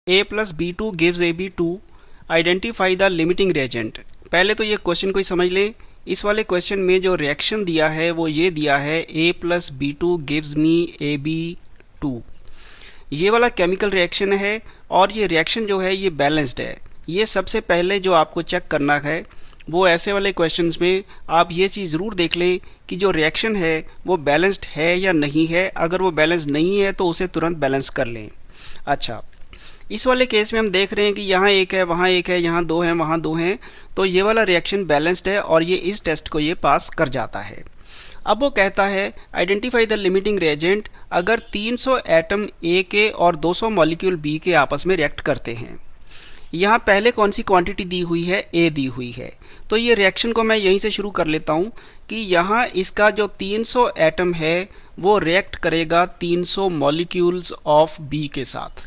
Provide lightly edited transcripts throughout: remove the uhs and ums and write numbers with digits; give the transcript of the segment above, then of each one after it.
A plus B2 gives AB2, identify the limiting reagent. पहले तो ये क्वेश्चन को ही समझ लें। इस वाले क्वेश्चन में जो रिएक्शन दिया है वो ये दिया है A plus B2 gives me AB2। ये वाला केमिकल रिएक्शन है और ये रिएक्शन जो है ये बैलेंस्ड है। ये सबसे पहले जो आपको चेक करना है वो ऐसे वाले क्वेश्चंस में आप ये चीज़ ज़रूर देख लें कि जो रिएक्शन है वो बैलेंस्ड है या नहीं है। अगर वो बैलेंस नहीं है तो उसे तुरंत बैलेंस कर लें। अच्छा, इस वाले केस में हम देख रहे हैं कि यहाँ एक है, वहाँ एक है, यहाँ दो हैं, वहाँ दो हैं, तो ये वाला रिएक्शन बैलेंस्ड है और ये इस टेस्ट को ये पास कर जाता है। अब वो कहता है आइडेंटिफाई द लिमिटिंग रिएजेंट अगर 300 एटम ए के और 200 मॉलिक्यूल बी के आपस में रिएक्ट करते हैं। यहाँ पहले कौन सी क्वांटिटी दी हुई है? ए दी हुई है। तो ये रिएक्शन को मैं यहीं से शुरू कर लेता हूँ कि यहाँ इसका जो 300 एटम है वो रिएक्ट करेगा 300 मॉलिक्यूल्स ऑफ बी के साथ।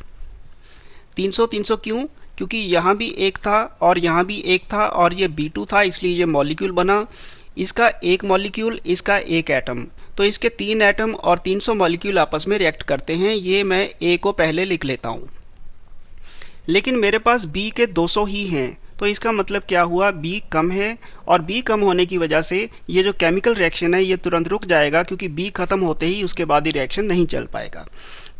300 क्यों? क्योंकि यहाँ भी एक था और यहाँ भी एक था और ये B2 था, इसलिए ये मॉलिक्यूल बना। इसका एक मॉलिक्यूल, इसका एक एटम, तो इसके 3 एटम और 300 मॉलिक्यूल आपस में रिएक्ट करते हैं। ये मैं ए को पहले लिख लेता हूँ। लेकिन मेरे पास बी के 200 ही हैं, तो इसका मतलब क्या हुआ? बी कम है और बी कम होने की वजह से ये जो केमिकल रिएक्शन है ये तुरंत रुक जाएगा, क्योंकि बी ख़त्म होते ही उसके बाद ही रिएक्शन नहीं चल पाएगा।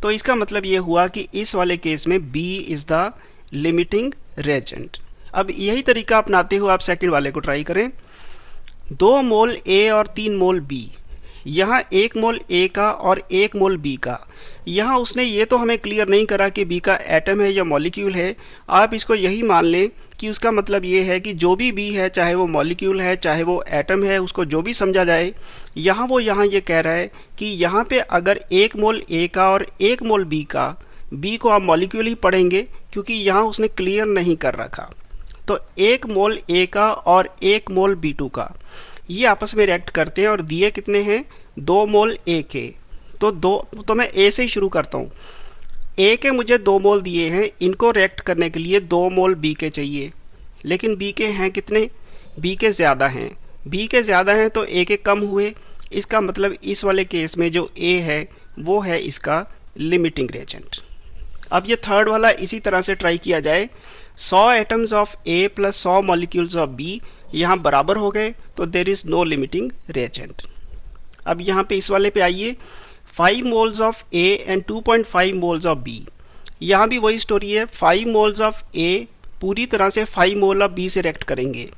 तो इसका मतलब ये हुआ कि इस वाले केस में B is the limiting reagent. अब यही तरीका अपनाते हुए आप सेकंड वाले को ट्राई करें। 2 मोल ए और 3 मोल बी। यहाँ 1 मोल ए का और 1 मोल बी का। यहाँ उसने ये तो हमें क्लियर नहीं करा कि बी का एटम है या मॉलिक्यूल है। आप इसको यही मान लें कि उसका मतलब ये है कि जो भी बी है, चाहे वो मॉलिक्यूल है चाहे वो एटम है, उसको जो भी समझा जाए, यहाँ वो यहाँ ये कह रहा है कि यहाँ पे अगर 1 मोल ए का और 1 मोल बी का, बी को आप मॉलिक्यूल ही पढ़ेंगे क्योंकि यहाँ उसने क्लियर नहीं कर रखा। तो 1 मोल ए का और 1 मोल B2 का ये आपस में रिएक्ट करते हैं और दिए कितने हैं? 2 मोल ए के। तो मैं ए से ही शुरू करता हूँ। ए के मुझे 2 मोल दिए हैं, इनको रिएक्ट करने के लिए 2 मोल बी के चाहिए। लेकिन बी के हैं कितने? बी के ज़्यादा हैं। बी के ज़्यादा हैं तो ए के कम हुए। इसका मतलब इस वाले केस में जो ए है वो है इसका लिमिटिंग रिएजेंट। अब ये थर्ड वाला इसी तरह से ट्राई किया जाए। 100 atoms of A plus 100 molecules of B यहाँ बराबर हो गए, तो there is no limiting reagent. अब यहाँ पे इस वाले पे आइए। 5 moles of A and 2.5 moles of B. यहाँ भी वही स्टोरी है। 5 मोल्स ऑफ ए पूरी तरह से 5 मोल ऑफ बी से रिएक्ट करेंगे,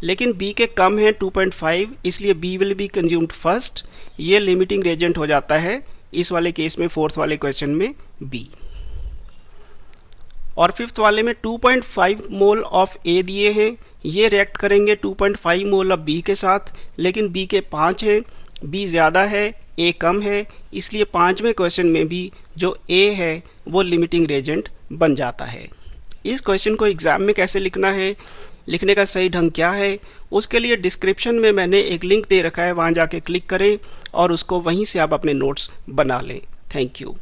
लेकिन बी के कम है 2.5, इसलिए B will be consumed first. ये लिमिटिंग रिएजेंट हो जाता है इस वाले केस में, फोर्थ वाले क्वेश्चन में बी। और फिफ्थ वाले में 2.5 मोल ऑफ ए दिए हैं, ये रिएक्ट करेंगे 2.5 मोल ऑफ बी के साथ, लेकिन बी के 5 हैं, बी ज़्यादा है, ए कम है, इसलिए 5वें क्वेश्चन में भी जो ए है वो लिमिटिंग रिएजेंट बन जाता है। इस क्वेश्चन को एग्ज़ाम में कैसे लिखना है, लिखने का सही ढंग क्या है, उसके लिए डिस्क्रिप्शन में मैंने एक लिंक दे रखा है, वहाँ जाके क्लिक करें और उसको वहीं से आप अपने नोट्स बना लें। Thank you.